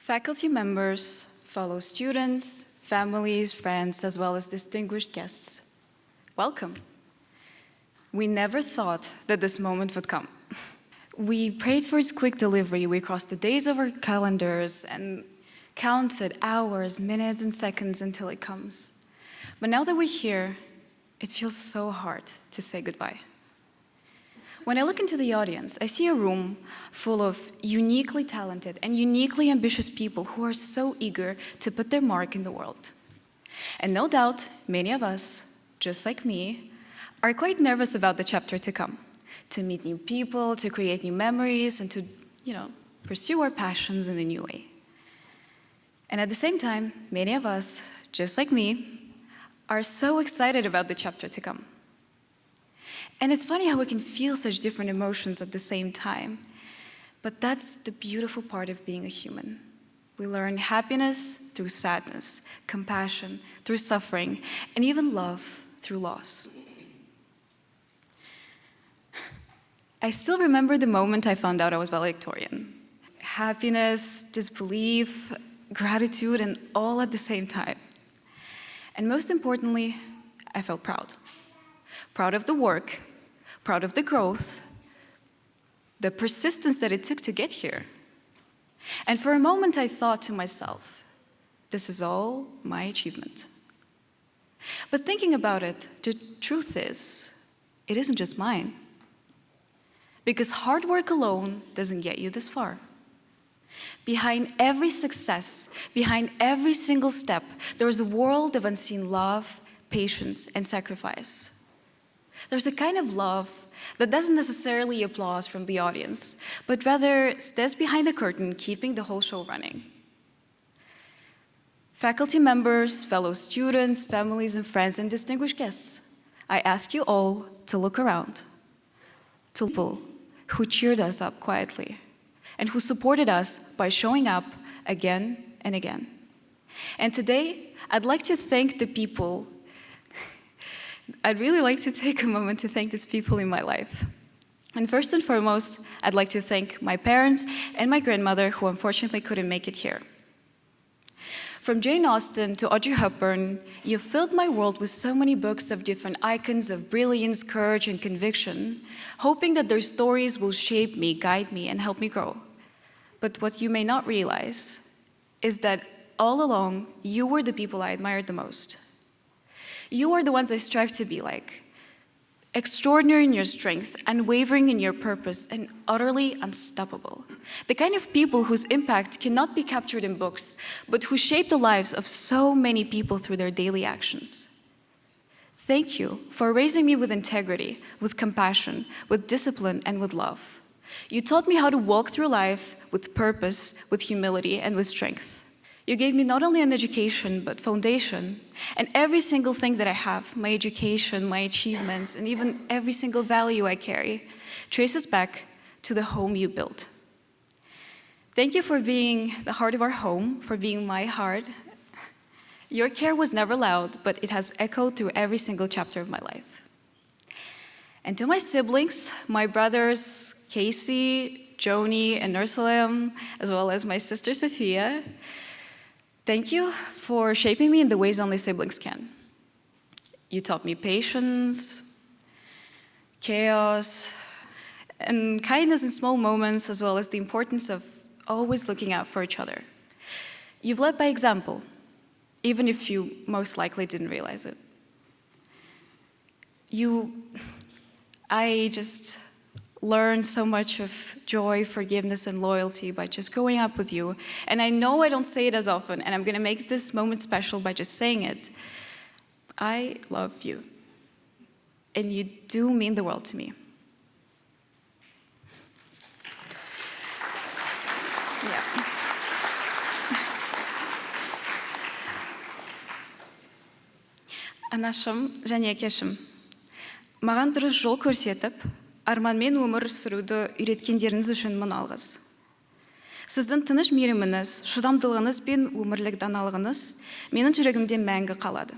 Faculty members, fellow students, families, friends, as well as distinguished guests, welcome. We never thought that this moment would come. We prayed for its quick delivery. We crossed the days of our calendars and counted hours, minutes, and seconds until it comes. But now that we're here, it feels so hard to say goodbye. When I look into the audience, I see a room full of uniquely talented and uniquely ambitious people who are so eager to put their mark in the world. And no doubt, many of us, just like me, are quite nervous about the chapter to come, to meet new people, to create new memories, and to, pursue our passions in a new way. And at the same time, many of us, just like me, are so excited about the chapter to come. And it's funny how we can feel such different emotions at the same time. But that's the beautiful part of being a human. We learn happiness through sadness, compassion through suffering, and even love through loss. I still remember the moment I found out I was valedictorian. Happiness, disbelief, gratitude, and all at the same time. And most importantly, I felt proud. Proud of the work, proud of the growth, the persistence that it took to get here. And for a moment I thought to myself, this is all my achievement. But thinking about it, the truth is, it isn't just mine. Because hard work alone doesn't get you this far. Behind every success, behind every single step, there is a world of unseen love, patience, and sacrifice. There's a kind of love that doesn't necessarily applause from the audience, but rather stays behind the curtain, keeping the whole show running. Faculty members, fellow students, families and friends, and distinguished guests, I ask you all to look around, to people who cheered us up quietly, and who supported us by showing up again and again. And today, I'd really like to take a moment to thank these people in my life. And first and foremost, I'd like to thank my parents and my grandmother who unfortunately couldn't make it here. From Jane Austen to Audrey Hepburn, you've filled my world with so many books of different icons of brilliance, courage, and conviction, hoping that their stories will shape me, guide me, and help me grow. But what you may not realize is that all along, you were the people I admired the most. You are the ones I strive to be like. Extraordinary in your strength, unwavering in your purpose, and utterly unstoppable. The kind of people whose impact cannot be captured in books, but who shape the lives of so many people through their daily actions. Thank you for raising me with integrity, with compassion, with discipline, and with love. You taught me how to walk through life with purpose, with humility, and with strength. You gave me not only an education, but foundation, and every single thing that I have, my education, my achievements, and even every single value I carry, traces back to the home you built. Thank you for being the heart of our home, for being my heart. Your care was never loud, but it has echoed through every single chapter of my life. And to my siblings, my brothers, Casey, Joni, and Ursulam, as well as my sister Sophia, thank you for shaping me in the ways only siblings can. You taught me patience, chaos, and kindness in small moments, as well as the importance of always looking out for each other. You've led by example, even if you most likely didn't realize it. I just learned so much of joy, forgiveness, and loyalty by just growing up with you. And I know I don't say it as often, and I'm going to make this moment special by just saying it. I love you, and you do mean the world to me. Yeah. Анашым және әкешім, маған дұрыс жол көрсетіп, арманмен өмір сүруді үйреткендеріңіз үшін мың алғыс. Сіздің тыныш мейіріміңіз, шыдамдылығыңыз бен өмірлік даналығыңыз менің жүрегімде мәңгі қалады.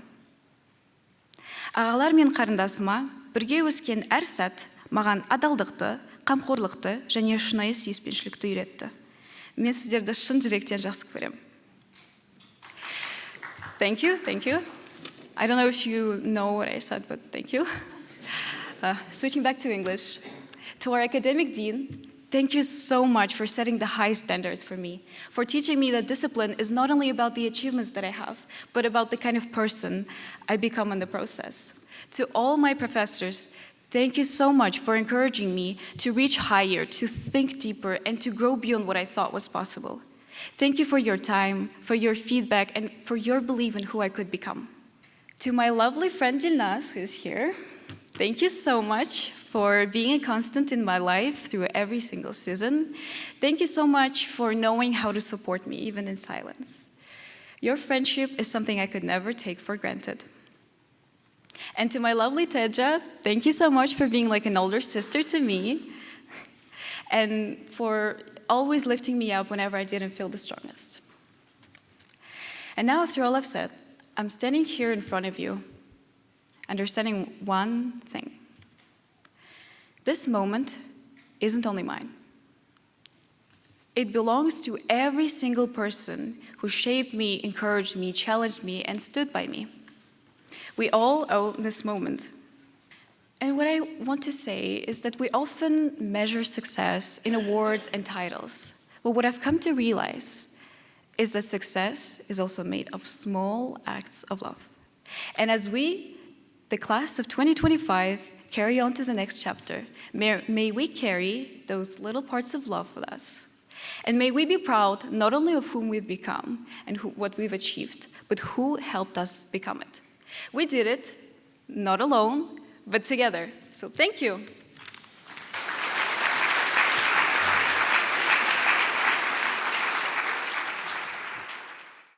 Ағалар мен қарындасыма бірге өскен әр сәт маған адалдықты, қамқорлықты және шынайы сүйіспеншілікті үйретті. Мен сіздерді шын жүректен жақсы көремін. Thank you, thank you. I don't know if you know what I said, but thank you. Switching back to English. To our academic dean, thank you so much for setting the high standards for me, for teaching me that discipline is not only about the achievements that I have, but about the kind of person I become in the process. To all my professors, thank you so much for encouraging me to reach higher, to think deeper, and to grow beyond what I thought was possible. Thank you for your time, for your feedback, and for your belief in who I could become. To my lovely friend Dilnaz, who is here, thank you so much for being a constant in my life through every single season. Thank you so much for knowing how to support me, even in silence. Your friendship is something I could never take for granted. And to my lovely Teja, thank you so much for being like an older sister to me and for always lifting me up whenever I didn't feel the strongest. And now, after all I've said, I'm standing here in front of you, understanding one thing. This moment isn't only mine. It belongs to every single person who shaped me, encouraged me, challenged me, and stood by me. We all owe this moment. And what I want to say is that we often measure success in awards and titles. But what I've come to realize is that success is also made of small acts of love. And as we, the class of 2025, carry on to the next chapter, may we carry those little parts of love with us. And may we be proud not only of whom we've become and what we've achieved, but who helped us become it. We did it, not alone, but together. So thank you.